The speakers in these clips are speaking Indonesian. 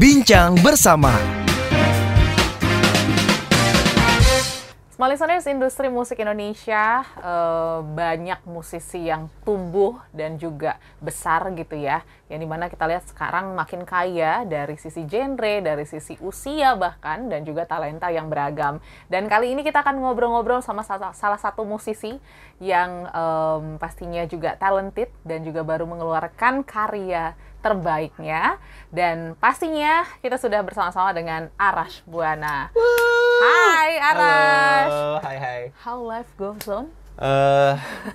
Bincang bersama. Small listeners, industri musik Indonesia banyak musisi yang tumbuh dan juga besar gitu ya. Yang dimana kita lihat sekarang makin kaya dari sisi genre, dari sisi usia bahkan, dan juga talenta yang beragam. Dan kali ini kita akan ngobrol-ngobrol sama salah satu musisi yang pastinya juga talented dan juga baru mengeluarkan karya terbaiknya. Dan pastinya kita sudah bersama-sama dengan Arash Buana. Hai Arash. Halo, hai. How life goes on?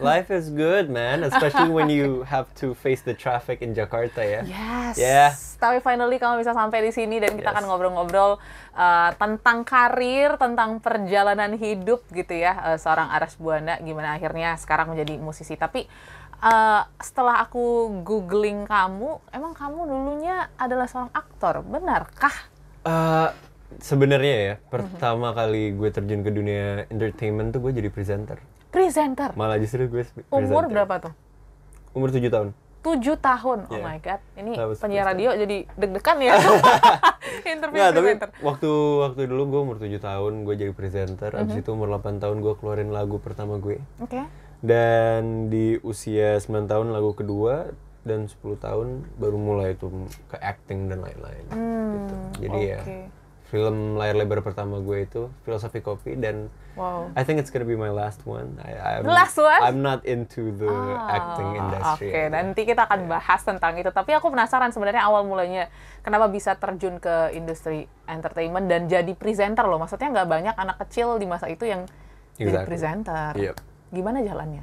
Life is good, man. Especially when you have to face the traffic in Jakarta, ya. Yes. Yeah. Tapi finally kamu bisa sampai di sini dan kita Yes. akan ngobrol-ngobrol tentang karir, tentang perjalanan hidup gitu ya, seorang Arash Buana, gimana akhirnya sekarang menjadi musisi. Tapi setelah aku googling kamu, emang kamu dulunya adalah seorang aktor, benarkah? Sebenarnya ya, pertama kali gue terjun ke dunia entertainment tuh gue jadi presenter. Presenter. Malah justru gue presenter. Umur berapa tuh? Umur 7 tahun. 7 tahun. Oh Yeah. my god. Ini That was penyiar first radio jadi deg-degan ya. Interview Nggak, tapi presenter. waktu dulu gue umur 7 tahun gue jadi presenter. Abis itu umur 8 tahun gue keluarin lagu pertama gue. Oke. Dan di usia 9 tahun lagu kedua, dan 10 tahun baru mulai tuh ke acting dan lain-lain gitu. Jadi ya film layar lebar pertama gue itu Filosofi Kopi, dan Wow. I think it's gonna be my last one. The last one? I'm not into the acting industry. Oke, nanti kita akan bahas tentang itu. Tapi aku penasaran sebenarnya awal mulanya kenapa bisa terjun ke industri entertainment dan jadi presenter loh. Maksudnya nggak banyak anak kecil di masa itu yang jadi presenter. Yep. Gimana jalannya?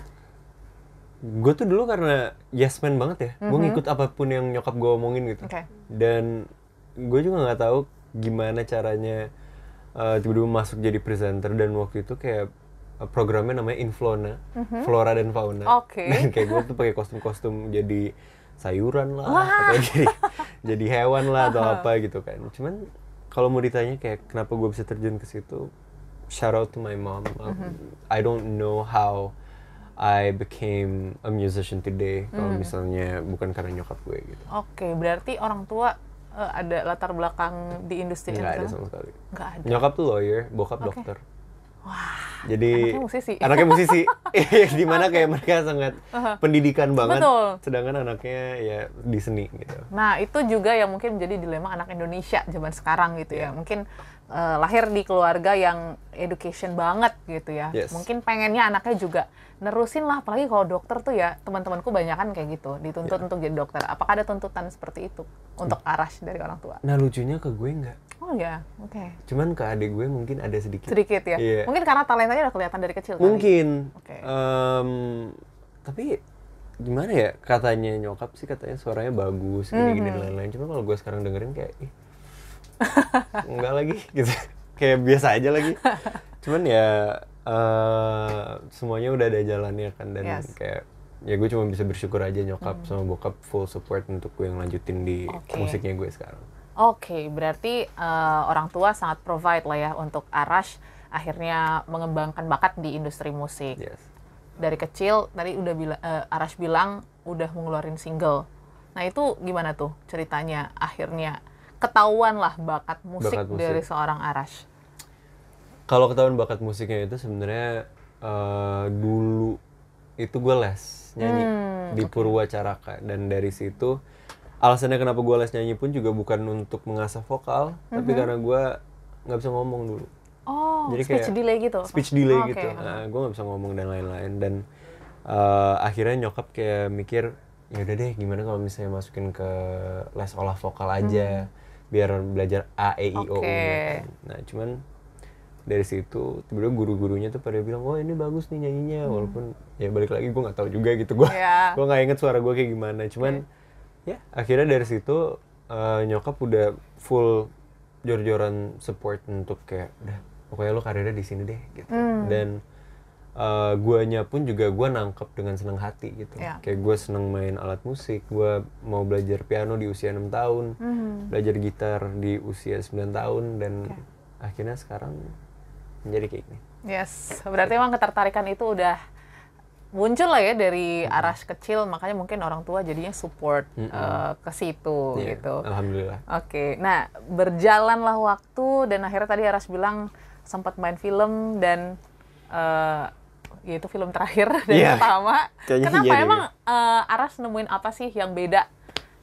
Gue tuh dulu karena yes man banget ya. Gue ngikut apapun yang nyokap gue omongin gitu. Oke. Dan gue juga nggak tahu gimana caranya tiba-tiba masuk jadi presenter, dan waktu itu kayak programnya namanya Inflona, Flora dan Fauna. Oke. Dan kayak gue tuh pakai kostum-kostum jadi sayuran lah, atau jadi hewan lah atau apa gitu kan. Cuman kalau mau ditanya kayak kenapa gue bisa terjun ke situ, shout out to my mom. I don't know how I became a musician today kalau misalnya bukan karena nyokap gue gitu. Oke, berarti orang tua ada latar belakang di industri Nggak ada entertainment? sama sekali. Nggak ada. Nyokap tuh lawyer, bokap dokter. Wah, Jadi anaknya musisi. Anaknya musisi. Dimana kayak mereka sangat pendidikan banget. Betul. Sedangkan anaknya ya di seni gitu. Nah, itu juga yang mungkin menjadi dilema anak Indonesia zaman sekarang gitu ya. Mungkin lahir di keluarga yang education banget gitu ya. Yes. Mungkin pengennya anaknya juga nerusin lah, apalagi kalau dokter tuh ya, teman-temanku banyakan kayak gitu, dituntut untuk jadi dokter. Apakah ada tuntutan seperti itu untuk Arash dari orang tua? Nah, lucunya ke gue nggak. Oh ya, oke. Cuman ke adik gue mungkin ada sedikit. Sedikit ya? Iya. Mungkin karena talentanya udah kelihatan dari kecil kali. Mungkin. Oke. Tapi gimana ya, katanya nyokap sih katanya suaranya bagus, gini-gini dan lain-lain. Cuma kalau gue sekarang dengerin kayak enggak lagi gitu. Kayak biasa aja lagi. Cuman ya semuanya udah ada jalannya kan, dan kayak ya gue cuma bisa bersyukur aja nyokap sama bokap full support untuk gue yang lanjutin di musiknya gue sekarang. Oke, berarti orang tua sangat provide lah ya untuk Arash akhirnya mengembangkan bakat di industri musik. Yes. Dari kecil tadi udah Arash bilang udah ngeluarin single. Nah, itu gimana tuh ceritanya akhirnya ketahuan lah bakat musik dari seorang Arash? Kalau ketahuan bakat musiknya itu sebenarnya dulu itu gue les nyanyi di Purwacaraka, dan dari situ alasannya kenapa gue les nyanyi pun juga bukan untuk mengasah vokal, tapi karena gue nggak bisa ngomong dulu. Oh, jadi speech kayak delay gitu? Speech delay Oh, gitu. okay. Nah, gue nggak bisa ngomong dan lain-lain, dan akhirnya nyokap kayak mikir, ya udah deh gimana kalau misalnya masukin ke les olah vokal aja, biar belajar A, E, I, O, U. Nah, cuman dari situ tiba-tiba guru-gurunya tuh pada bilang, oh ini bagus nih nyanyinya, walaupun ya balik lagi gue nggak tahu juga gitu, gue nggak inget suara gue kayak gimana. Cuman ya akhirnya dari situ nyokap udah full jor-joran support untuk kayak udah pokoknya lo karirnya di sini deh gitu. Dan guanya pun juga gue nangkep dengan senang hati gitu. Kayak gue seneng main alat musik, gue mau belajar piano di usia 6 tahun, belajar gitar di usia 9 tahun, dan akhirnya sekarang menjadi kayak gini. Yes, berarti emang ketertarikan itu udah muncul lah ya dari Arash kecil, makanya mungkin orang tua jadinya support ke situ gitu. Alhamdulillah. Oke, nah berjalanlah waktu dan akhirnya tadi Arash bilang sempat main film dan yaitu film terakhir dan pertama. Kenapa emang Arash nemuin apa sih yang beda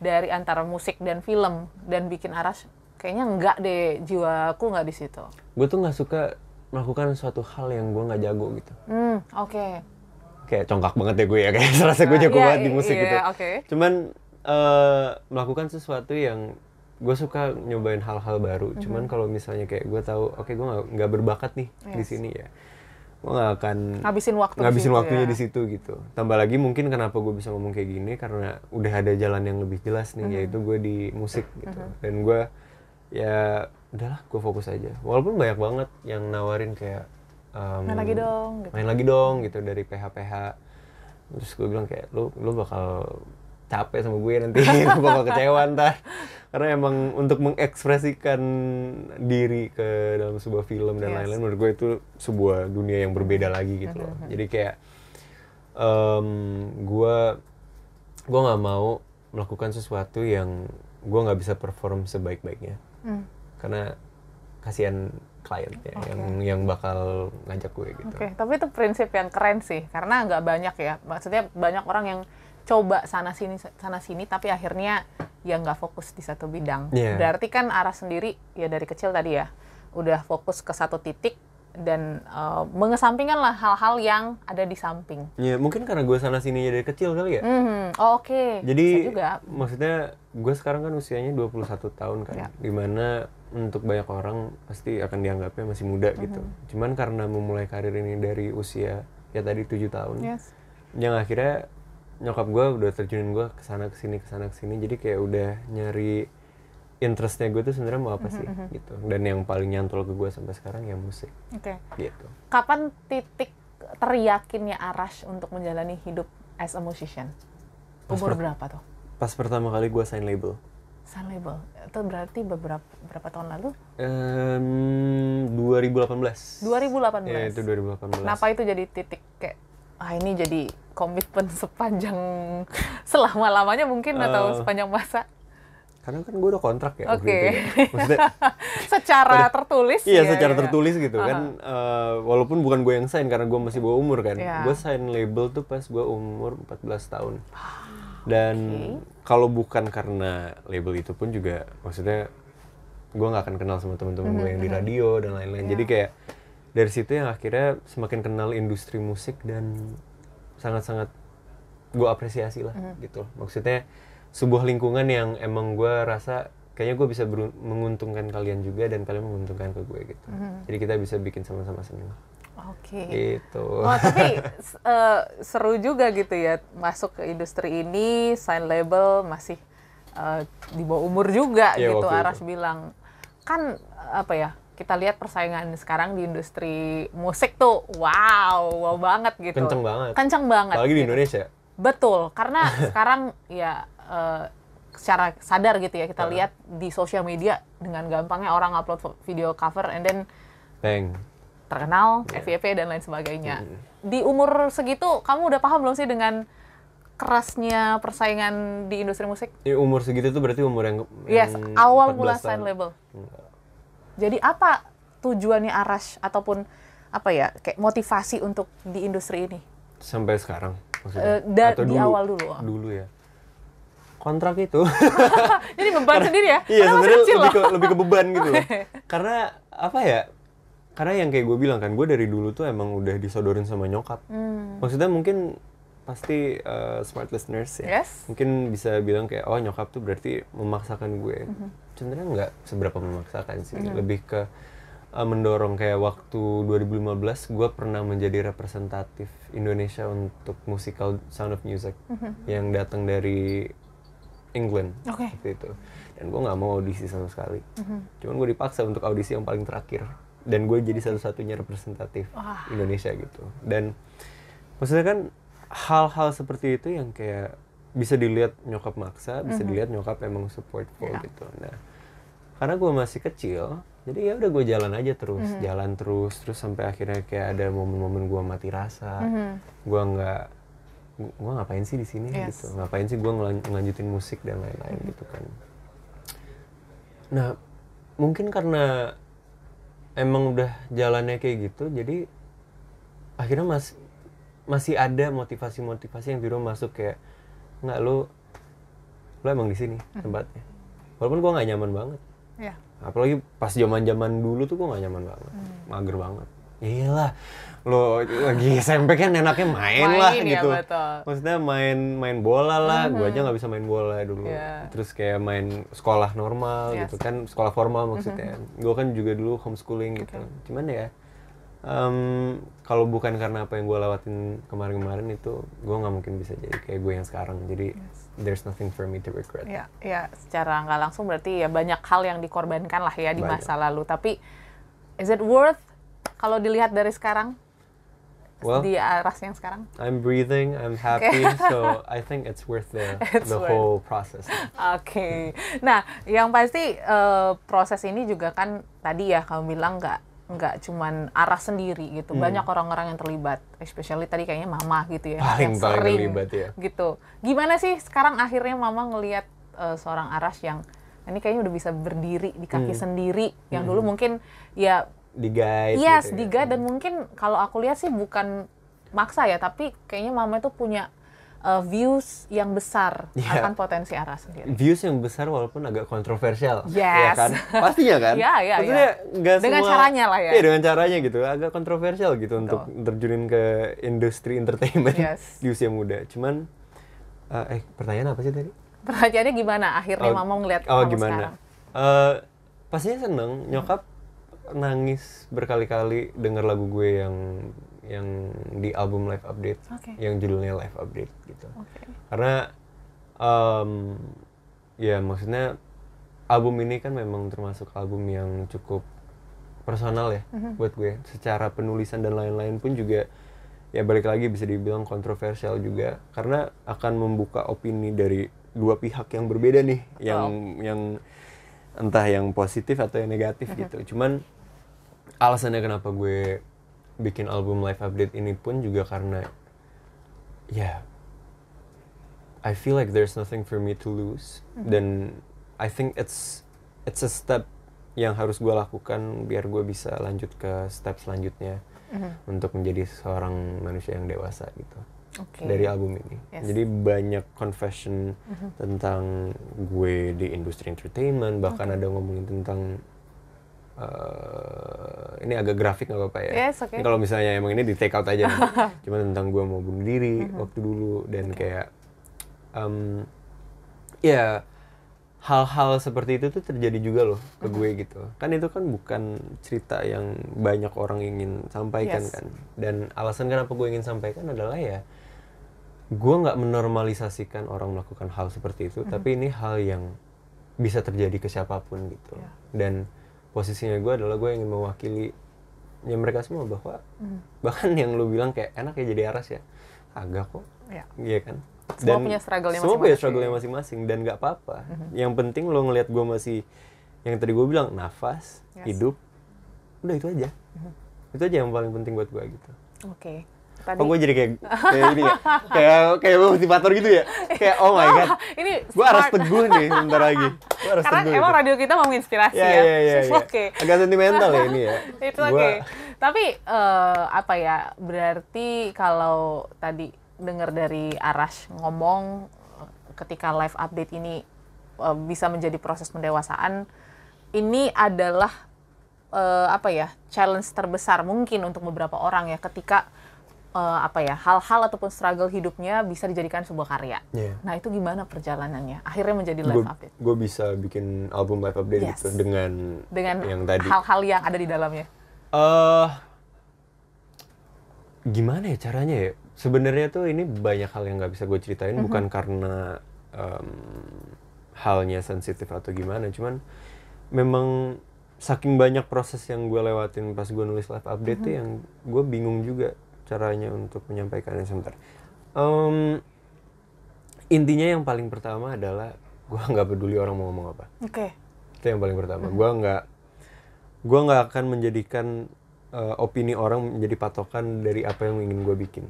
dari antara musik dan film dan bikin Arash kayaknya enggak deh, jiwaku nggak di situ. Gue tuh nggak suka melakukan suatu hal yang gue nggak jago gitu. Oke. Kayak congkak banget ya gue ya, kayak serasa gue jago banget di musik gitu. Cuman melakukan sesuatu yang gue suka nyobain hal-hal baru. Cuman kalau misalnya kayak gue tahu, oke, gue nggak berbakat nih di sini ya, gue nggak akan ngabisin waktunya di situ gitu. Tambah lagi mungkin kenapa gue bisa ngomong kayak gini karena udah ada jalan yang lebih jelas nih, yaitu gue di musik gitu. Dan gue ya udahlah, gue fokus aja. Walaupun banyak banget yang nawarin kayak main lagi dong gitu dari PH. Terus gue bilang kayak lu bakal capek sama gue nanti, lu bakal kecewa ntar. Karena emang untuk mengekspresikan diri ke dalam sebuah film dan lain-lain, menurut gue itu sebuah dunia yang berbeda lagi gitu loh. Jadi kayak gue nggak mau melakukan sesuatu yang gue nggak bisa perform sebaik-baiknya. Karena kasihan kliennya yang bakal ngajak gue gitu. Tapi itu prinsip yang keren sih, karena nggak banyak ya. Maksudnya banyak orang yang coba sana sini tapi akhirnya ya nggak fokus di satu bidang. Berarti kan Arash sendiri ya dari kecil tadi ya udah fokus ke satu titik dan mengesampingkan lah hal-hal yang ada di samping. Ya mungkin karena gue sana sininya dari kecil kali ya. Jadi maksudnya gue sekarang kan usianya 21 tahun kan, dimana untuk banyak orang pasti akan dianggapnya masih muda gitu. Cuman karena memulai karir ini dari usia ya tadi 7 tahun, yang akhirnya nyokap gue udah terjunin gue kesana kesini, jadi kayak udah nyari interestnya gue tuh sebenarnya mau apa sih gitu. Dan yang paling nyantol ke gue sampai sekarang ya musik. Gitu. Kapan titik teriyakinnya Arash untuk menjalani hidup as a musician? Umur berapa tuh? Pas pertama kali gue sign label. Itu berarti berapa tahun lalu? 2018. Ya, itu 2018. Kenapa itu jadi titik kayak ini jadi komitmen sepanjang selama-lamanya mungkin atau sepanjang masa? Karena kan gue udah kontrak ya. Maksudnya secara tertulis. Secara tertulis gitu kan. Walaupun bukan gue yang sign karena gue masih bawa umur kan. Gue sign label tuh pas gue umur 14 tahun. Dan kalau bukan karena label itu pun juga, maksudnya gue nggak akan kenal sama teman-teman gue yang di radio dan lain-lain. Jadi kayak dari situ yang akhirnya semakin kenal industri musik dan sangat-sangat gue apresiasi lah gitu. Maksudnya sebuah lingkungan yang emang gue rasa kayaknya gue bisa menguntungkan kalian juga dan kalian menguntungkan ke gue gitu. Jadi kita bisa bikin sama-sama senang. Gitu. Tapi seru juga gitu ya masuk ke industri ini, sign label masih di bawah umur juga gitu. Arash bilang kan apa ya, kita lihat persaingan sekarang di industri musik tuh wow banget gitu. Kenceng banget. Apalagi di Indonesia. Betul, karena sekarang ya secara sadar gitu ya kita lihat di sosial media dengan gampangnya orang upload video cover and then terkenal, FYP dan lain sebagainya. Di umur segitu, kamu udah paham belum sih dengan kerasnya persaingan di industri musik? Umur segitu tuh berarti umur yang awal mula sign label. Jadi apa tujuannya Arash ataupun apa ya, kayak motivasi untuk di industri ini? Sampai sekarang maksudnya? Atau di awal dulu? Dulu ya. Kontrak itu. Jadi beban sendiri ya? Iya, sebenarnya lebih ke beban gitu loh. Karena apa ya? Karena yang kayak gue bilang kan, gue dari dulu tuh emang udah disodorin sama nyokap. Maksudnya mungkin pasti smart listeners ya, mungkin bisa bilang kayak, oh nyokap tuh berarti memaksakan gue. Sebenarnya nggak seberapa memaksakan sih, lebih ke mendorong. Kayak waktu 2015 gue pernah menjadi representatif Indonesia untuk musical Sound of Music yang datang dari England waktu itu. Dan gue nggak mau audisi sama sekali. Cuman gue dipaksa untuk audisi yang paling terakhir. Dan gue jadi satu-satunya representatif Indonesia gitu. Dan maksudnya kan hal-hal seperti itu yang kayak bisa dilihat nyokap maksa, bisa dilihat nyokap emang supportful gitu. Nah, karena gue masih kecil, jadi ya udah gue jalan aja terus, terus sampai akhirnya kayak ada momen-momen gue mati rasa, gue nggak gue ngapain sih di sini gitu, ngapain sih gue ngelanjutin musik dan lain-lain gitu kan. Nah mungkin karena emang udah jalannya kayak gitu, jadi akhirnya masih ada motivasi yang tiba masuk kayak nggak, lu emang di sini tempatnya, walaupun gue nggak nyaman banget. Apalagi pas zaman dulu tuh gue nggak nyaman banget, mager banget. Iyalah, lo lagi SMP kan enaknya main lah gitu. Maksudnya main bola lah, gue aja nggak bisa main bola dulu. Terus kayak main sekolah normal gitu kan, sekolah formal maksudnya. Gue kan juga dulu homeschooling gitu. Cuman ya, kalau bukan karena apa yang gue lewatin kemarin itu, gue nggak mungkin bisa jadi kayak gue yang sekarang. Jadi there's nothing for me to regret. Ya, secara nggak langsung berarti ya banyak hal yang dikorbankan lah ya di masa lalu. Tapi is it worth kalau dilihat dari sekarang? Well, di Aras yang sekarang? I'm breathing, I'm happy, so I think it's worth the whole process. Oke. Nah, yang pasti proses ini juga kan tadi ya kamu bilang nggak cuman Aras sendiri gitu, banyak orang-orang yang terlibat, especially tadi kayaknya Mama gitu ya, paling terlibat ya. Gitu. Gimana sih sekarang akhirnya Mama ngelihat seorang Aras yang ini kayaknya udah bisa berdiri di kaki sendiri, yang dulu mungkin ya di-guide gitu di-guide dan mungkin kalau aku lihat sih bukan maksa ya, tapi kayaknya Mama itu punya views yang besar akan potensi Aras sendiri. Views yang besar walaupun agak kontroversial, ya kan? Pastinya kan? Maksudnya nggak semua. Dengan caranya lah ya. Iya, dengan caranya gitu, agak kontroversial gitu. Betul. Untuk terjunin ke industri entertainment di usia muda. Cuman, pertanyaan apa sih tadi? Pertanyaannya gimana akhirnya Mama ngeliat kamu gimana? Sekarang? Pastinya seneng, nyokap nangis berkali-kali denger lagu gue yang di album Live Update, yang judulnya Live Update gitu. Karena ya maksudnya album ini kan memang termasuk album yang cukup personal ya buat gue. Secara penulisan dan lain-lain pun juga ya balik lagi bisa dibilang kontroversial juga, karena akan membuka opini dari dua pihak yang berbeda nih, yang entah yang positif atau yang negatif gitu. Cuman alasannya kenapa gue bikin album Live Update ini pun juga karena ya I feel like there's nothing for me to lose, dan I think it's a step yang harus gue lakukan biar gue bisa lanjut ke step selanjutnya untuk menjadi seorang manusia yang dewasa gitu. Dari album ini. Jadi banyak confession tentang gue di industri entertainment, bahkan ada ngomongin tentang ini agak grafik nggak apa-apa ya. Ini kalau misalnya emang ini di take out aja nih. Cuma tentang gue mau bunuh diri waktu dulu, dan kayak ya hal-hal seperti itu tuh terjadi juga loh ke gue gitu. Kan itu kan bukan cerita yang banyak orang ingin sampaikan kan. Dan alasan kenapa gue ingin sampaikan adalah ya gue nggak menormalisasikan orang melakukan hal seperti itu, tapi ini hal yang bisa terjadi ke siapapun gitu. Dan posisinya gue adalah gue ingin mewakili ya mereka semua, bahwa bahkan yang lu bilang kayak enak ya jadi Aras ya, agak kok, iya kan. Semua punya struggle-nya masing-masing, dan nggak apa-apa. Yang penting lo ngelihat gue masih, yang tadi gue bilang, nafas, hidup, udah itu aja. Itu aja yang paling penting buat gue gitu. Tadi. Kok gue jadi kayak ini ya? Kayak motivator gitu ya? Kayak oh my god, gue Aras Teguh nih bentar lagi. Karena emang radio kita mau menginspirasi ya. Iya. Agak sentimental ya ini ya. Itu Tapi apa ya, berarti kalau tadi dengar dari Aras ngomong ketika Live Update ini bisa menjadi proses pendewasaan, ini adalah apa ya, challenge terbesar mungkin untuk beberapa orang ya, ketika apa ya, hal-hal ataupun struggle hidupnya bisa dijadikan sebuah karya. Nah itu gimana perjalanannya akhirnya menjadi Live Update? Gue bisa bikin album Live Update gitu dengan yang tadi, hal-hal yang ada di dalamnya. Gimana ya caranya ya? Sebenarnya tuh ini banyak hal yang nggak bisa gue ceritain, bukan karena halnya sensitif atau gimana, cuman memang saking banyak proses yang gue lewatin pas gue nulis Live Update tuh yang gue bingung juga caranya untuk menyampaikannya. Sebentar. Intinya yang paling pertama adalah gue nggak peduli orang mau ngomong apa. Itu yang paling pertama. Gue nggak akan menjadikan opini orang menjadi patokan dari apa yang ingin gue bikin.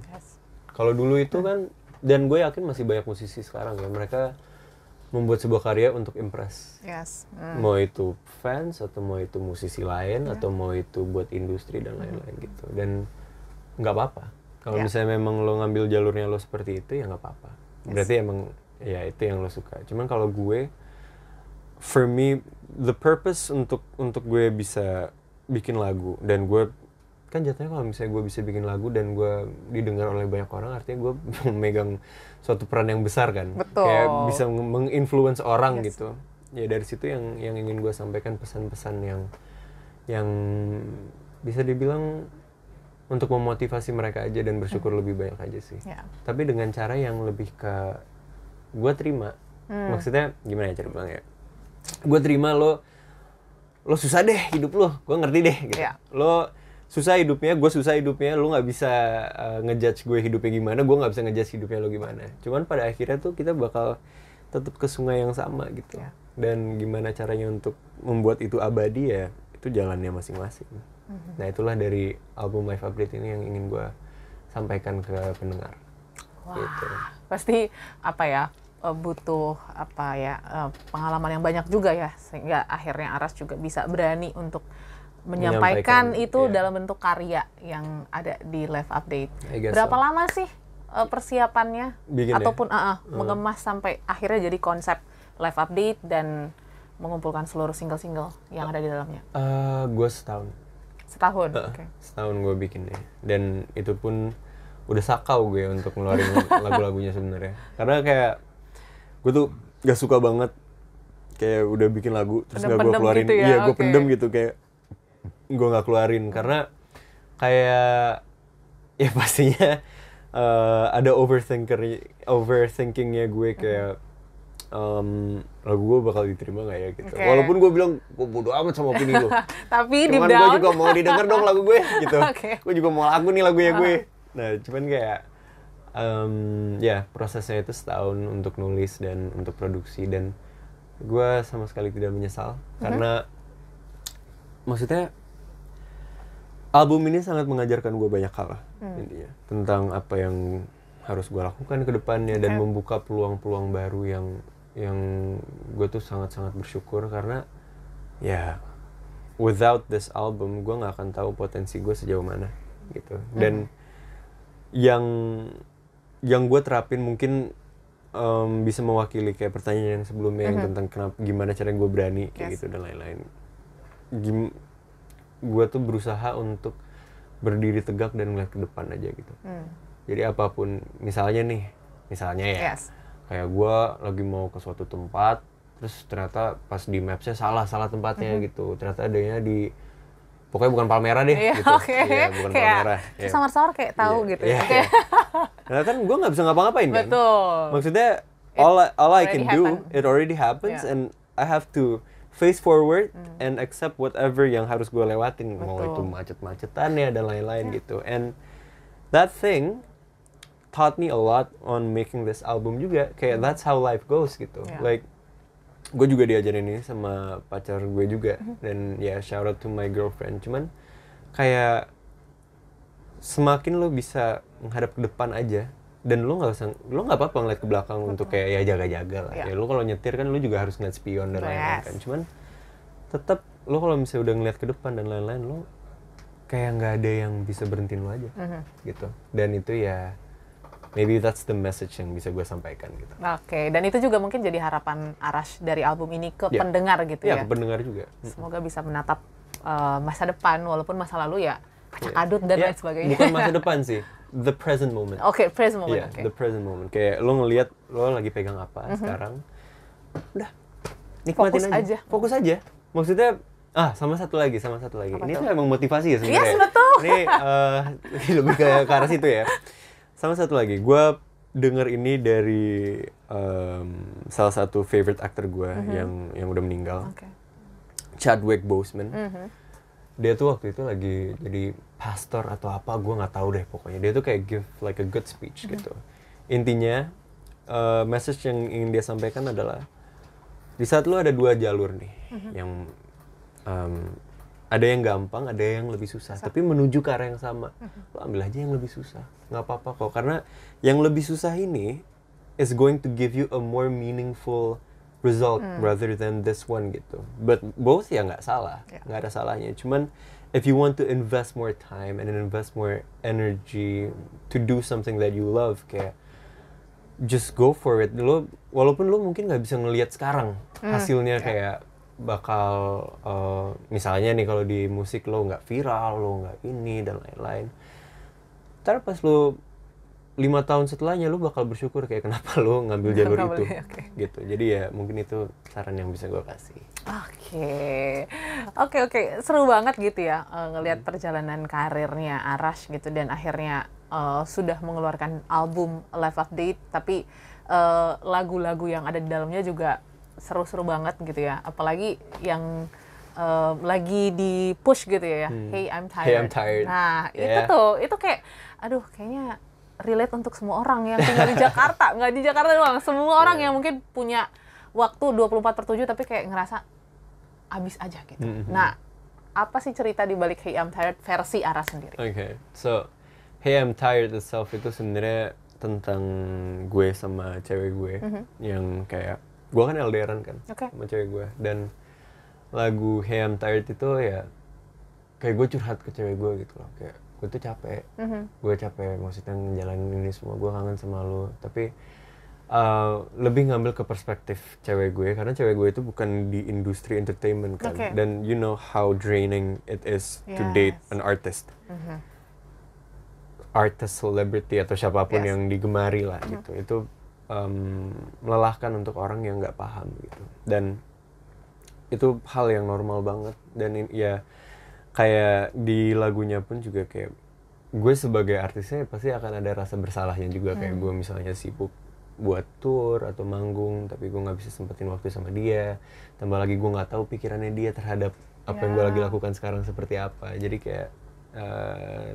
Kalau dulu itu kan Dan gue yakin masih banyak musisi sekarang ya, mereka membuat sebuah karya untuk impress. Yes. Mau itu fans atau mau itu musisi lain atau mau itu buat industri dan lain-lain gitu. Dan nggak apa-apa. Kalau misalnya memang lo ngambil jalurnya lo seperti itu ya nggak apa-apa. Berarti emang ya itu yang lo suka. Cuman kalau gue, for me, the purpose untuk gue bisa bikin lagu dan gue kan jatuhnya kalau misalnya gue bisa bikin lagu dan gue didengar oleh banyak orang, artinya gue memegang suatu peran yang besar kan. Betul. Kayak bisa menginfluence orang gitu. Ya dari situ yang ingin gue sampaikan, pesan-pesan yang bisa dibilang untuk memotivasi mereka aja dan bersyukur lebih banyak aja sih. Tapi dengan cara yang lebih ke gue terima. Maksudnya gimana ya cara bilang ya? Gue terima lo susah deh hidup lo, gue ngerti deh gitu. Lo susah hidupnya, gue susah hidupnya, lu nggak bisa ngejudge gue hidupnya gimana, gue nggak bisa ngejudge hidupnya lo gimana. Cuman pada akhirnya tuh kita bakal tetap ke sungai yang sama gitu. Dan gimana caranya untuk membuat itu abadi ya, itu jalannya masing-masing. Nah itulah dari album Life Update ini yang ingin gue sampaikan ke pendengar. Wah, gitu. Pasti apa ya, butuh apa ya, pengalaman yang banyak juga ya, sehingga akhirnya Aras juga bisa berani untuk menyampaikan itu dalam bentuk karya yang ada di Live Update. Berapa lama sih persiapannya ataupun mengemas sampai akhirnya jadi konsep Live Update dan mengumpulkan seluruh single-single yang ada di dalamnya? Gue setahun. Setahun? Setahun gue bikin deh. Dan itu pun udah sakau gue untuk ngeluarin lagu-lagunya sebenarnya. Karena kayak gue tuh gak suka banget kayak udah bikin lagu terus gak gue keluarin. Gitu ya? Iya, gue pendem gitu, kayak gue nggak keluarin karena kayak ya pastinya ada overthinkingnya gue kayak lagu gue bakal diterima nggak ya gitu. Walaupun gue bilang gue bodo amat sama opini lo, tapi cuman gue juga mau didengar dong lagu gue gitu. Gue juga mau lagu nih lagunya gue. Nah cuman kayak ya prosesnya itu setahun untuk nulis dan untuk produksi, dan gue sama sekali tidak menyesal karena maksudnya album ini sangat mengajarkan gue banyak hal intinya tentang apa yang harus gue lakukan ke depannya dan membuka peluang-peluang baru yang gue tuh sangat-sangat bersyukur karena ya without this album gue nggak akan tahu potensi gue sejauh mana gitu. Dan yang gue terapin mungkin bisa mewakili kayak pertanyaan yang sebelumnya yang tentang gimana cara gue berani kayak gitu dan lain-lain. Gue tuh berusaha untuk berdiri tegak dan ngeliat ke depan aja gitu. Jadi apapun, misalnya ya, kayak gue lagi mau ke suatu tempat, terus ternyata pas di mapsnya salah tempatnya gitu. Ternyata adanya di, pokoknya bukan Palmerah deh gitu. Iya, bukan Palmerah. Samar-samar kayak tahu gitu ya. Karena kan gue nggak bisa ngapa-ngapain kan. Betul. Maksudnya all I can do, it already happens, and I have to face forward and accept whatever yang harus gue lewatin. Betul. Mau itu macet-macetannya dan lain-lain gitu. And that thing taught me a lot on making this album juga. Kayak that's how life goes gitu. Like gue juga diajarin ini sama pacar gue juga. Dan ya shout out to my girlfriend. Cuman kayak semakin lo bisa menghadap ke depan aja, dan lo nggak apa-apa ngeliat ke belakang untuk kayak ya jaga-jaga lah. Ya lo kalau nyetir kan lo juga harus ngeliat spion dan lain-lain kan. Cuman tetap lo kalau misalnya udah ngeliat ke depan dan lain-lain, lo kayak nggak ada yang bisa berhentiin lo aja gitu. Dan itu ya maybe that's the message yang bisa gue sampaikan gitu. Oke, dan itu juga mungkin jadi harapan Arash dari album ini ke pendengar gitu ya. Iya, ke pendengar juga. Semoga bisa menatap masa depan walaupun masa lalu ya acak-adut dan lain sebagainya. Bukan masa depan sih, the present moment. Oke, present moment. The present moment. Kayak lo ngelihat lo lagi pegang apa sekarang, udah nikmatin aja. Fokus aja. Maksudnya, sama satu lagi. Apa ini tuh emang motivasi ya sebenarnya. Yes, betul. Ini lebih ke arah situ ya. Sama satu lagi, gue denger ini dari salah satu favorite actor gue yang udah meninggal, Chadwick Boseman. Dia tuh waktu itu lagi jadi pastor atau apa, gue nggak tahu deh pokoknya. Dia tuh kayak give like a good speech gitu. Intinya message yang ingin dia sampaikan adalah di saat lo ada dua jalur nih, yang Ada yang gampang, ada yang lebih susah. Tapi menuju ke arah yang sama, lo ambil aja yang lebih susah. Nggak apa-apa kok, karena yang lebih susah ini is going to give you a more meaningful result rather than this one gitu. But both ya nggak salah, nggak ada salahnya. Cuman if you want to invest more time and invest more energy to do something that you love, kayak just go for it. Lo walaupun lo mungkin nggak bisa ngelihat sekarang hasilnya kayak bakal misalnya nih kalau di musik lo nggak viral, lo nggak ini dan lain-lain. Ntar pas lo 5 tahun setelahnya lo bakal bersyukur kayak kenapa lo ngambil jalur itu, gitu. Jadi ya mungkin itu saran yang bisa gue kasih. Oke, seru banget gitu ya ngelihat perjalanan karirnya Arash gitu, dan akhirnya sudah mengeluarkan album Live Update, tapi lagu-lagu yang ada di dalamnya juga seru-seru banget gitu ya, apalagi yang lagi di push gitu ya, Hey I'm Tired. Hey I'm Tired. Nah itu kayak, aduh kayaknya relate untuk semua orang yang tinggal di Jakarta, nggak di Jakarta doang, semua orang yang mungkin punya waktu 24/7 tapi kayak ngerasa habis aja gitu. Nah, apa sih cerita di balik Hey I'm Tired versi Arash sendiri? So Hey I'm Tired itself itu sebenarnya tentang gue sama cewek gue yang kayak gue kan LDRan kan sama cewek gue, dan lagu Hey I'm Tired itu ya kayak gue curhat ke cewek gue gitu loh, kayak gue tuh capek, gue capek maksudnya ngejalanin ini semua, gue kangen sama lo, tapi lebih ngambil ke perspektif cewek gue, karena cewek gue itu bukan di industri entertainment kan, dan you know how draining it is to date an artist, artist celebrity atau siapapun yang digemari lah gitu, itu melelahkan untuk orang yang nggak paham gitu, dan itu hal yang normal banget, dan ya kayak di lagunya pun juga kayak gue sebagai artisnya pasti akan ada rasa bersalahnya juga, kayak gue misalnya sibuk buat tour atau manggung tapi gue nggak bisa sempetin waktu sama dia, tambah lagi gue nggak tahu pikirannya dia terhadap apa yang gue lagi lakukan sekarang seperti apa, jadi kayak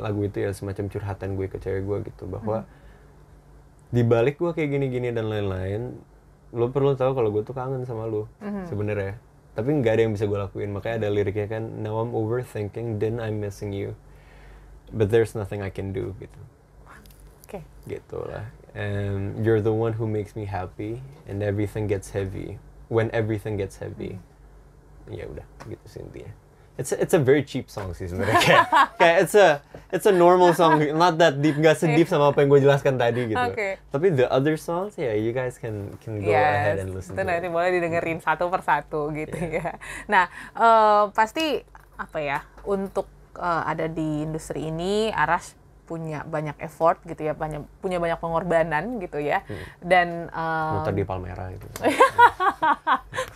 lagu itu ya semacam curhatan gue ke cewek gue gitu, bahwa di balik gue kayak gini-gini dan lain-lain, lo perlu tahu kalau gue tuh kangen sama lo sebenarnya. Tapi nggak ada yang bisa gue lakuin, makanya ada liriknya kan, now I'm overthinking, then I'm missing you, but there's nothing I can do gitu. Gitu lah. And you're the one who makes me happy, and everything gets heavy. When everything gets heavy, ya udah gitu sih intinya. It's a very cheap song sih sebenarnya. Kayak it's a normal song, not that deep, nggak sedip sama apa yang gue jelaskan tadi gitu. Tapi the other songs ya you guys can go ahead and listen to. Nanti boleh didengerin satu persatu gitu ya. Nah, pasti apa ya, untuk ada di industri ini Arash punya banyak effort gitu ya, punya banyak pengorbanan gitu ya, dan muter di Palmera gitu.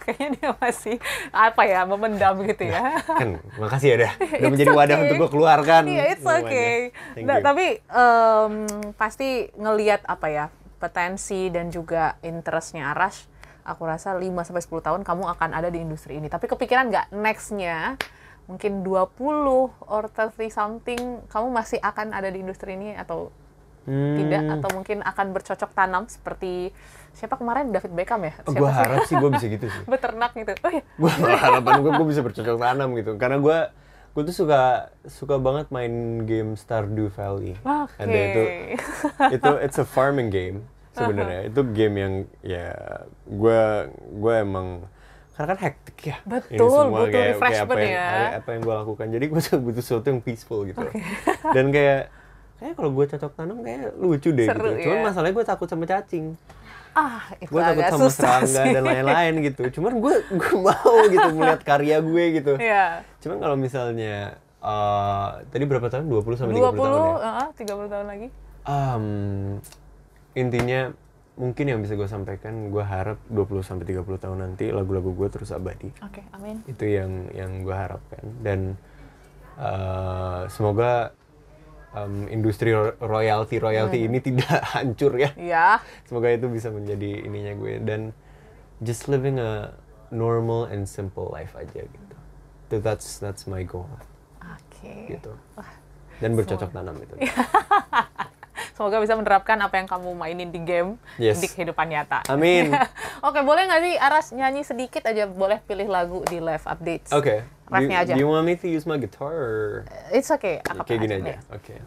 Kayaknya dia masih apa ya, memendam gitu ya. Kan makasih ya udah menjadi wadah untuk gue keluarkan. It's okay. Nah, tapi pasti ngelihat apa ya, potensi dan juga interestnya Arash, aku rasa 5-10 tahun kamu akan ada di industri ini. Tapi kepikiran nggak next-nya mungkin 20 or 30 something kamu masih akan ada di industri ini atau tidak, atau mungkin akan bercocok tanam seperti siapa kemarin, David Beckham ya? Gue harap sih gue bisa gitu sih. Beternak gitu. Gue harapan gue bisa bercocok tanam gitu, karena gue tuh suka banget main game Stardew Valley. Ada itu it's a farming game sebenarnya. Itu game yang ya gue emang karena kan hektik ya. Betul, semua butuh refreshment ya. Apa yang gue lakukan. Jadi gue butuh sesuatu yang peaceful gitu. Dan kayak kalau gue cocok tanam kayak lucu deh. Seru, gitu. Cuman masalahnya gue takut sama cacing. Itu gue takut sama serangga dan lain-lain gitu. Cuman gue mau gitu melihat karya gue gitu. Cuman kalau misalnya tadi berapa tahun? 20 sampai 30 tahun ya? 30 tahun lagi. Intinya mungkin yang bisa gue sampaikan, gue harap 20 sampai 30 tahun nanti lagu-lagu gue terus abadi. Amin. Itu yang gue harapkan, dan semoga industri royalti ini tidak hancur ya. Semoga itu bisa menjadi ininya gue, dan just living a normal and simple life aja gitu. That's my goal. Gitu. Dan bercocok tanam itu. Semoga bisa menerapkan apa yang kamu mainin di game di kehidupan nyata. Amin. Oke, boleh nggak sih Arash nyanyi sedikit aja? Boleh pilih lagu di Live Updates. refnya aja. Do you want me to use my guitar or? It's okay. Kayak gini aja. Okay.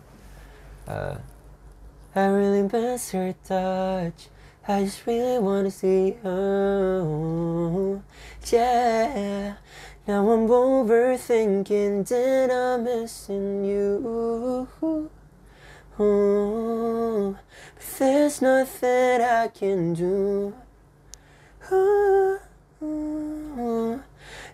I really miss your touch. I just really wanna see you. Yeah. Now I'm overthinking, then I'm missing you. But there's nothing I can do.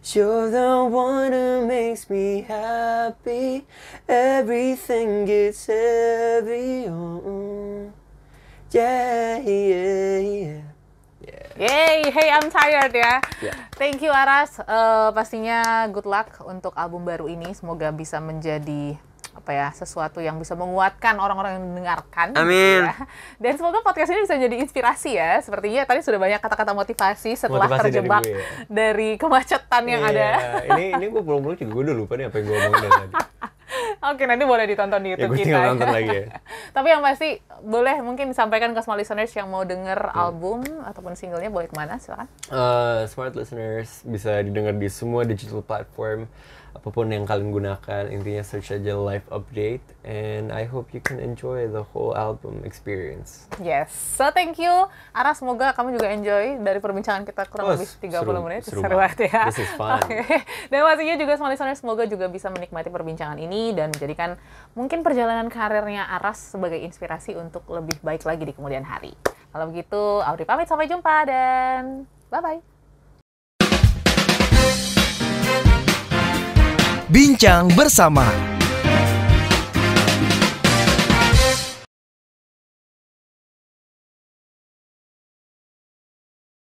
You're the one who makes me happy. Everything gets heavy. Yeah, yeah, yeah. Yay, hey I'm tired ya. Yeah. Thank you Aras. Pastinya good luck untuk album baru ini. Semoga bisa menjadi sesuatu yang bisa menguatkan orang-orang yang mendengarkan. Amin. Gitu ya. Dan semoga podcast ini bisa jadi inspirasi ya. Sepertinya tadi sudah banyak kata-kata motivasi setelah terjebak dari kemacetan yang ada. Ini gue pulang-pulang juga gue udah lupa nih apa yang gue omongin tadi. Oke, nanti boleh ditonton di YouTube kita. Gue nonton lagi ya. Tapi yang pasti boleh mungkin disampaikan ke smart listeners yang mau denger album ataupun singlenya, boleh kemana? Silakan. Smart listeners bisa didengar di semua digital platform. Apapun yang kalian gunakan, intinya search aja Live Update, and I hope you can enjoy the whole album experience. Yes, so thank you Aras, semoga kamu juga enjoy dari perbincangan kita kurang lebih 30 menit. Seru banget ya. This is fun. Okay. Dan pastinya juga smart listeners semoga juga bisa menikmati perbincangan ini dan menjadikan mungkin perjalanan karirnya Aras sebagai inspirasi untuk lebih baik lagi di kemudian hari. Kalau begitu, Audrey pamit, sampai jumpa dan bye-bye. Bincang bersama